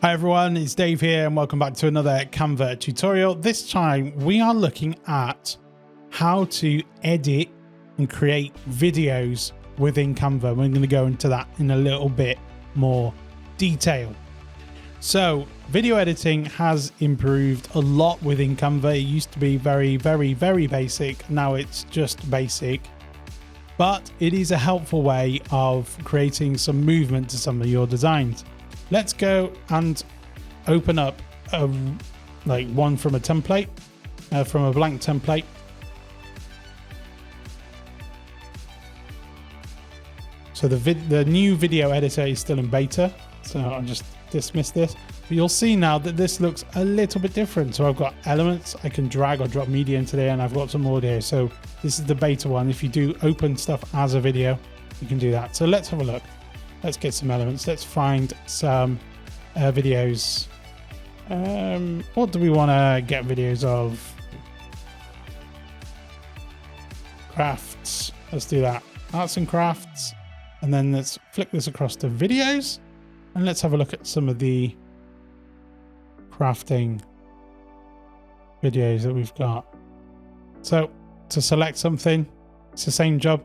Hi everyone, it's Dave here and welcome back to another Canva tutorial. This time we are looking at how to edit and create videos within Canva. We're going to go into that in a little bit more detail. So video editing has improved a lot within Canva. It used to be very basic. Now it's just basic, but it is a helpful way of creating some movement to some of your designs. Let's go and open up one from a template, from a blank template. So the new video editor is still in beta, so I'll just dismiss this. But you'll see now that this looks a little bit different. So I've got elements, I can drag or drop media into there, and I've got some audio. So this is the beta one. If you do open stuff as a video, you can do that. So let's have a look. Let's get some elements. Let's find some videos. What do we want to get videos of? Crafts. Let's do that. Arts and crafts. And then let's flick this across to videos. And let's have a look at some of the crafting videos that we've got. So to select something, it's the same job.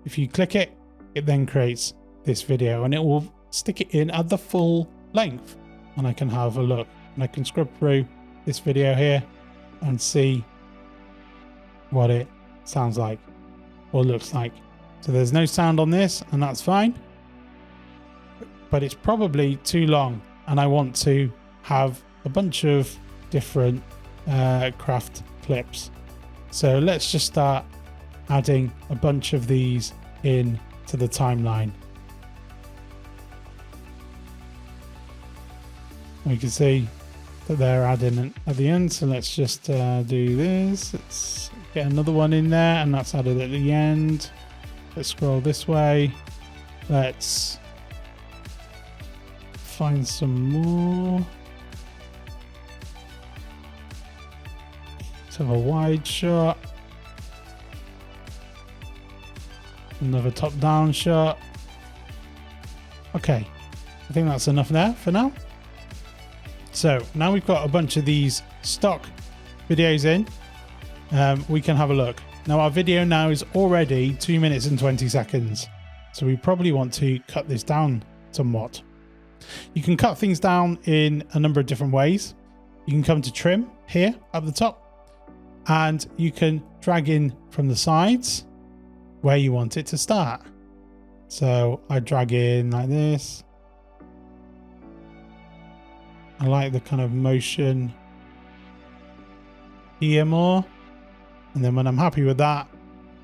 If you click it, it then creates this video and it will stick it in at the full length, and I can have a look and I can scrub through this video here and see what it sounds like or looks like. So there's no sound on this, and that's fine, but it's probably too long and I want to have a bunch of different craft clips. So let's just start adding a bunch of these in to the timeline. We can see that they're adding at the end, so let's just do this. Let's get another one in there, and that's added at the end. Let's scroll this way. Let's find some more. Let's have a wide shot. Another top-down shot. Okay, I think that's enough there for now. So now we've got a bunch of these stock videos in, we can have a look. Now our video now is already 2 minutes and 20 seconds. So we probably want to cut this down somewhat. You can cut things down in a number of different ways. You can come to trim here at the top, and you can drag in from the sides where you want it to start. So I drag in like this. I like the kind of motion here more. And then when I'm happy with that,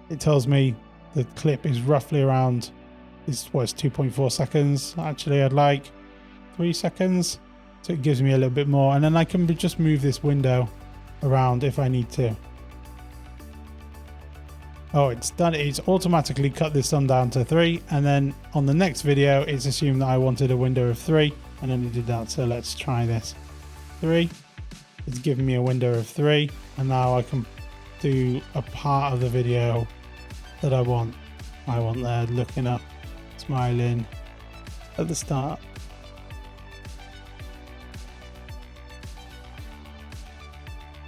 it tells me the clip is roughly around, it's 2.4 seconds. Actually, I'd like 3 seconds. So it gives me a little bit more. And then I can just move this window around if I need to. Oh, it's done. It's automatically cut this one down to 3. And then on the next video, it's assumed that I wanted a window of 3. And then it did that. So let's try this. 3. It's giving me a window of 3. And now I can do a part of the video that I want. I want there looking up, smiling at the start.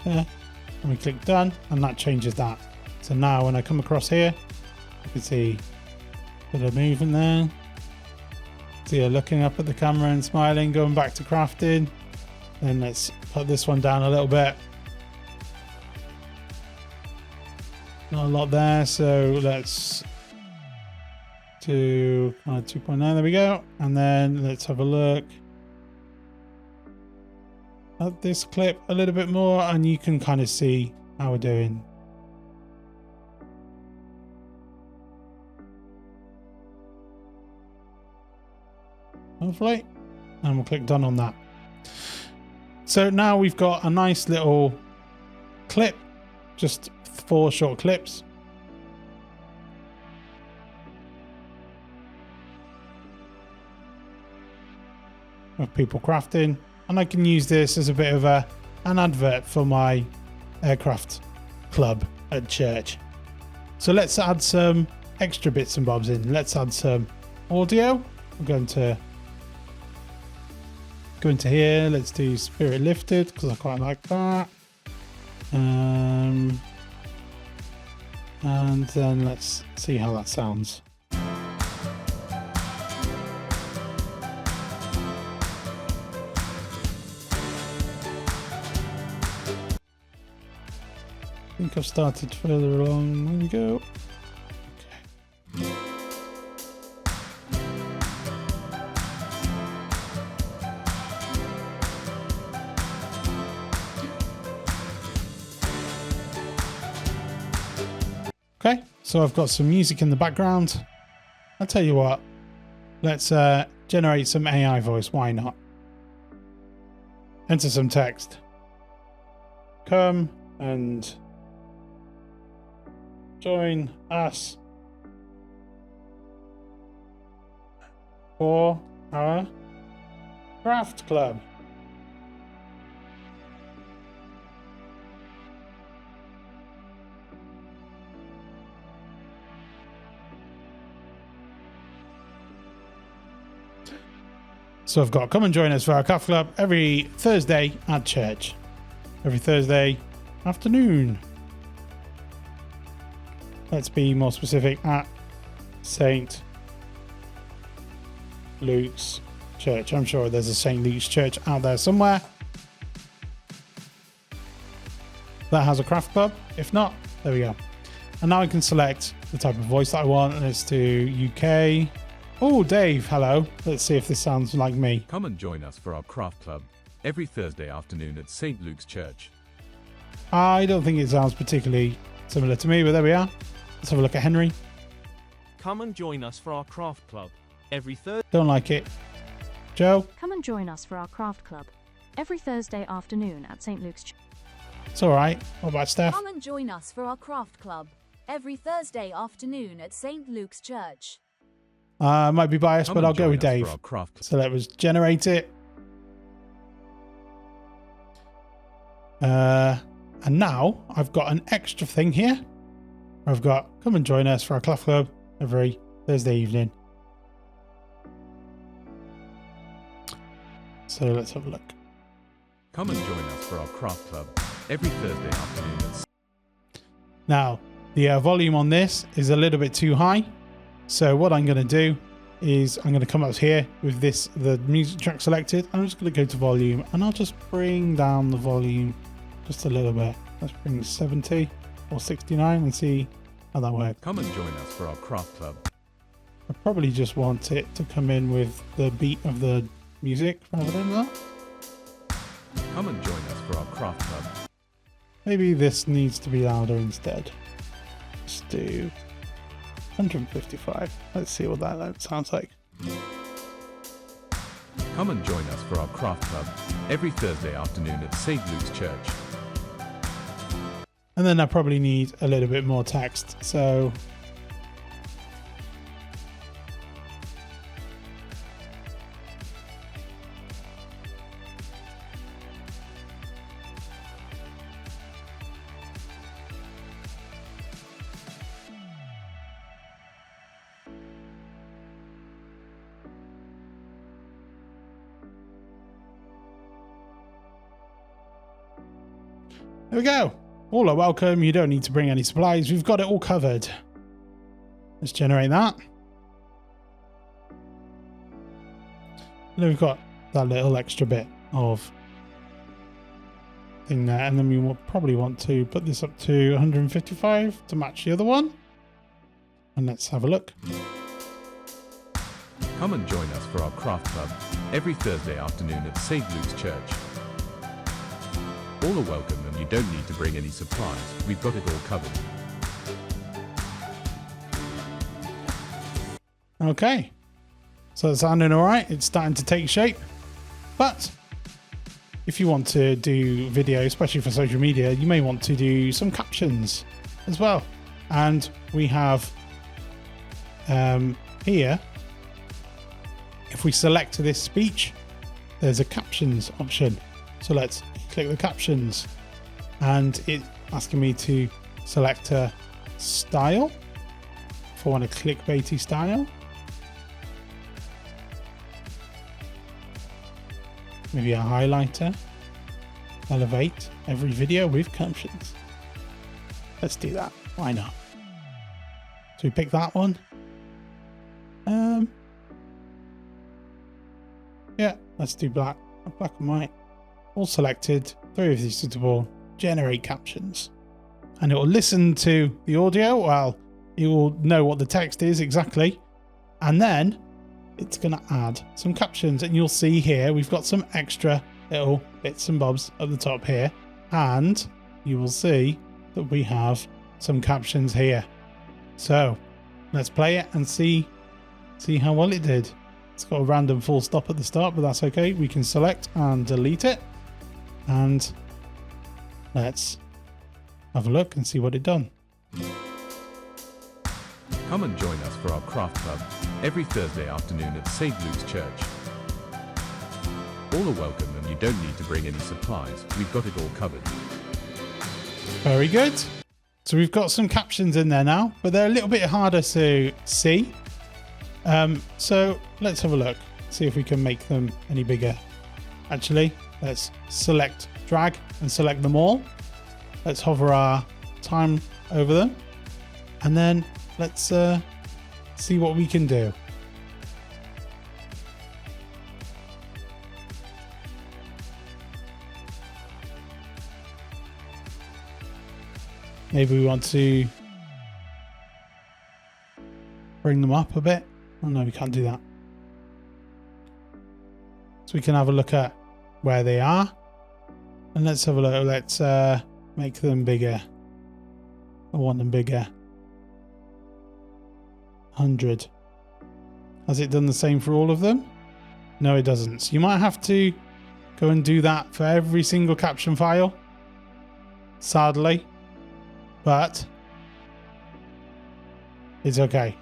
Yeah. And we click done, and that changes that. So now when I come across here, you can see a bit of movement there. See her looking up at the camera and smiling, going back to crafting. Then let's put this one down a little bit. Not a lot there, so let's do 2.9. There we go. And then let's have a look at this clip a little bit more, and you can kind of see how we're doing. Hopefully, and we'll click done on that. So now we've got a nice little clip, just 4 short clips. Of people crafting, and I can use this as a bit of an advert for my aircraft club at church. So let's add some extra bits and bobs in. Let's add some audio. I'm going to go into here. Let's do Spirit Lifted because I quite like that. And then let's see how that sounds. I think I've started further along. There we go. Okay. Okay, so I've got some music in the background. I'll tell you what, let's generate some AI voice. Why not? Enter some text. Come and join us for our craft club. So I've got come and join us for our craft club every Thursday at church. Every Thursday afternoon. Let's be more specific, at St. Luke's Church. I'm sure there's a St. Luke's Church out there somewhere that has a craft club. If not, there we go. And now I can select the type of voice that I want. Let's do UK. Oh, Dave, hello. Let's see if this sounds like me. Come and join us for our craft club every Thursday afternoon at St. Luke's Church. I don't think it sounds particularly similar to me, but there we are. Let's have a look at Henry. Come and join us for our craft club every Thursday. Don't like it. Joe? Come and join us for our craft club every Thursday afternoon at St. Luke's Church. It's all right. What about Steph? Come and join us for our craft club every Thursday afternoon at St. Luke's Church. I might be biased, but I'll go with Dave. So let us generate it. And now I've got an extra thing here. I've got come and join us for our craft club every Thursday evening. So let's have a look. Come and join us for our craft club every Thursday afternoon. Now, the volume on this is a little bit too high. So what I'm going to do is I'm going to come up here with this, the music track selected. I'm just going to go to volume and I'll just bring down the volume just a little bit. Let's bring 70 or 69 and see how that works. Come and join us for our craft club. I probably just want it to come in with the beat of the music rather than that. Come and join us for our craft club. Maybe this needs to be louder instead. Let's do 155. Let's see what that sounds like. Come and join us for our craft club every Thursday afternoon at St. Luke's Church. And then I probably need a little bit more text. So there we go. All are welcome. You don't need to bring any supplies. We've got it all covered. Let's generate that. And then we've got that little extra bit of thing there. And then we will probably want to put this up to 155 to match the other one. And let's have a look. Come and join us for our craft club every Thursday afternoon at St. Luke's Church. All are welcome and you don't need to bring any supplies. We've got it all covered. Okay. So it's sounding all right. It's starting to take shape. But if you want to do video, especially for social media, you may want to do some captions as well. And we have here, if we select this speech, there's a captions option. So let's click the captions and it's asking me to select a style if I want a clickbaity style. maybe a highlighter. Elevate every video with captions. Let's do that. Why not? So we pick that one. Yeah, let's do black and white. All selected. 3 of these suitable. Generate captions. And it will listen to the audio. Well, it will know what the text is exactly. And then it's going to add some captions. And you'll see here, we've got some extra little bits and bobs at the top here. And you will see that we have some captions here. So let's play it and see how well it did. It's got a random full stop at the start, but that's okay. We can select and delete it. And let's have a look and see what it done. Come and join us for our craft club every Thursday afternoon at St. Luke's Church. All are welcome and you don't need to bring any supplies. We've got it all covered. Very good. So we've got some captions in there now, but they're a little bit harder to see. So let's have a look, see if we can make them any bigger. Actually, let's drag and select them all. Let's hover our time over them. And then let's see what we can do. Maybe we want to bring them up a bit. Oh no, we can't do that. So we can have a look at where they are. And let's have a look. Let's make them bigger. I want them bigger. 100. Has it done the same for all of them? No, it doesn't. So you might have to go and do that for every single caption file. Sadly. But it's okay.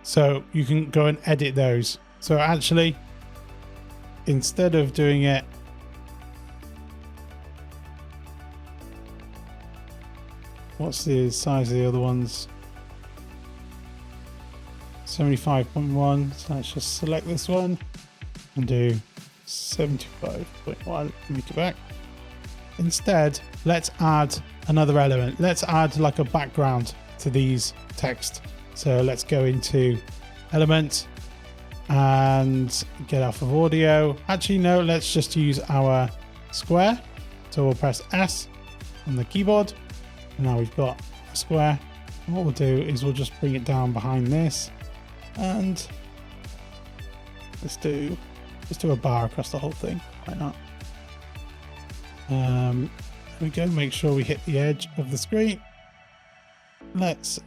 So you can go and edit those. So actually, instead of doing it what's the size of the other ones? 75.1. So let's just select this one and do 75.1. Make it back. Instead, let's add another element. Let's add like a background to these text. So let's go into Element and get off of audio. Actually, no, let's just use our square. So we'll press S on the keyboard. And now we've got a square. And what we'll do is we'll just bring it down behind this. And let's do a bar across the whole thing. Why not? There we go. Make sure we hit the edge of the screen. Let's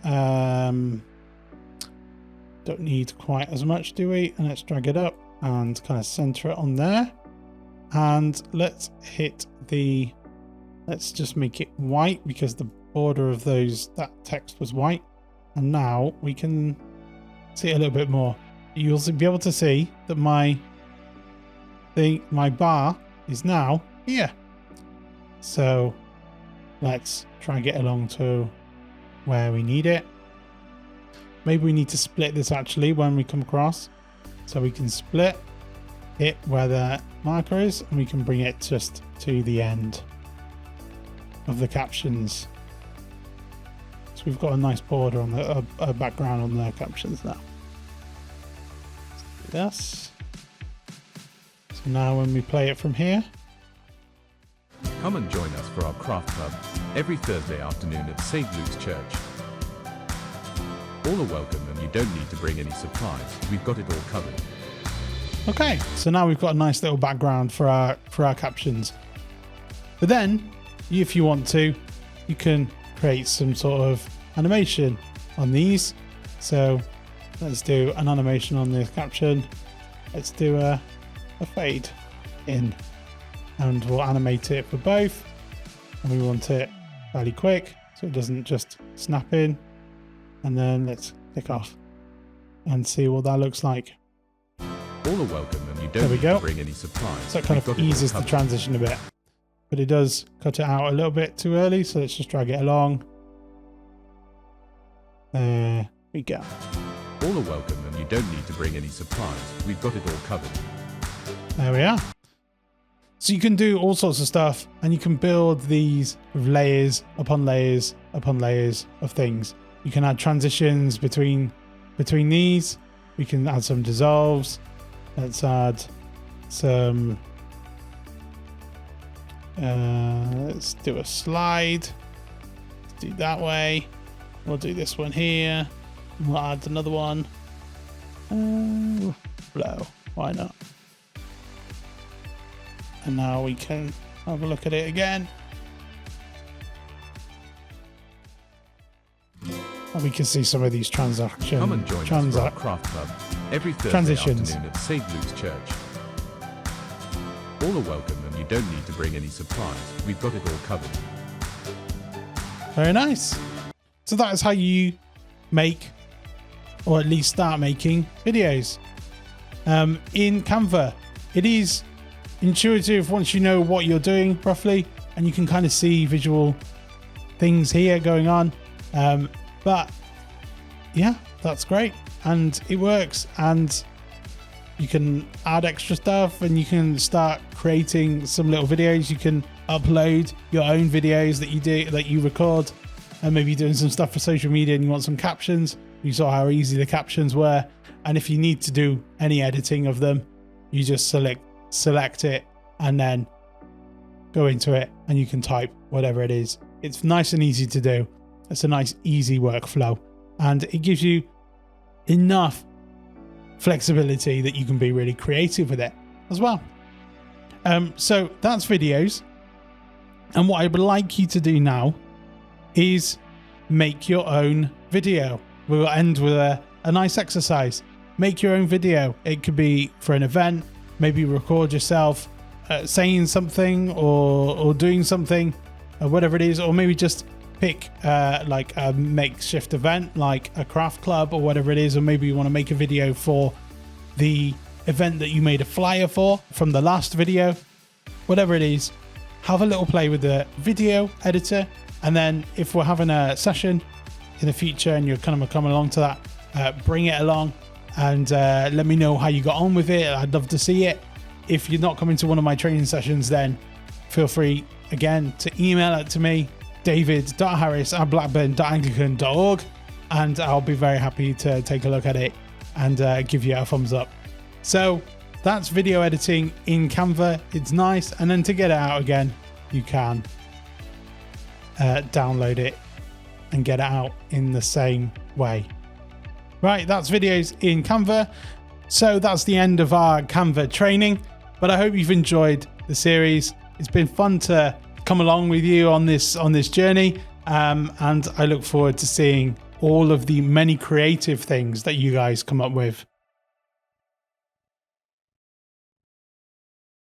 don't need quite as much, do we? And let's drag it up and kind of center it on there. And let's just make it white because the border of that text was white. And now we can see it a little bit more. You'll be able to see that my bar is now here. So let's drag it along to where we need it. Maybe we need to split this actually when we come across. So we can split it where the marker is and we can bring it just to the end of the captions. So we've got a nice border on a background on the captions now. Let's do this. So now when we play it from here. Come and join us for our craft club every Thursday afternoon at St. Luke's Church. All are welcome and you don't need to bring any supplies. We've got it all covered. Okay, so now we've got a nice little background for our captions. But then, if you want to, you can create some sort of animation on these. So let's do an animation on this caption. Let's do a fade in. And we'll animate it for both. And we want it fairly quick so it doesn't just snap in. And then let's click off and see what that looks like. All are welcome and you don't need to bring any supplies. So that kind of eases the transition a bit. But it does cut it out a little bit too early. So let's just drag it along. There we go. All are welcome and you don't need to bring any supplies. We've got it all covered. There we are. So you can do all sorts of stuff, and you can build these with layers upon layers upon layers of things. You can add transitions between these. We can add some dissolves. Let's add some. Let's do a slide. Let's do that way. We'll do this one here. We'll add another one. Blow. Why not? And now we can have a look at it again. And we can see some of these transactions. Come and join us for our craft club every Thursday transitions. afternoon at St. Luke's Church. All are welcome and you don't need to bring any supplies. We've got it all covered. Very nice. So that is how you make, or at least start making, videos. In Canva, it is intuitive once you know what you're doing roughly, and you can kind of see visual things here going on. But yeah, that's great, and it works, and you can add extra stuff, and you can start creating some little videos. You can upload your own videos that you record, and maybe doing some stuff for social media and you want some captions. You saw how easy the captions were, and if you need to do any editing of them, you just select it and then go into it, and you can type whatever it is. It's nice and easy to do. It's a nice easy workflow, and it gives you enough flexibility that you can be really creative with it as well. So that's videos, and what I would like you to do now is make your own video. We'll end with a nice exercise. Make your own video. It could be for an event. Maybe record yourself saying something or doing something, whatever it is, or maybe just pick like a makeshift event like a craft club or whatever it is, or maybe you want to make a video for the event that you made a flyer for from the last video. Whatever it is, have a little play with the video editor, and then if we're having a session in the future and you're kind of coming along to that, bring it along and let me know how you got on with it. I'd love to see it. If you're not coming to one of my training sessions, then feel free again to email it to me, david.harris@blackburn.anglican.org, and I'll be very happy to take a look at it and give you a thumbs up. So that's video editing in Canva. It's nice, and then to get it out again, you can download it and get it out in the same way. Right, that's videos in Canva. So that's the end of our Canva training, but I hope you've enjoyed the series. It's been fun to come along with you on this journey, and I look forward to seeing all of the many creative things that you guys come up with.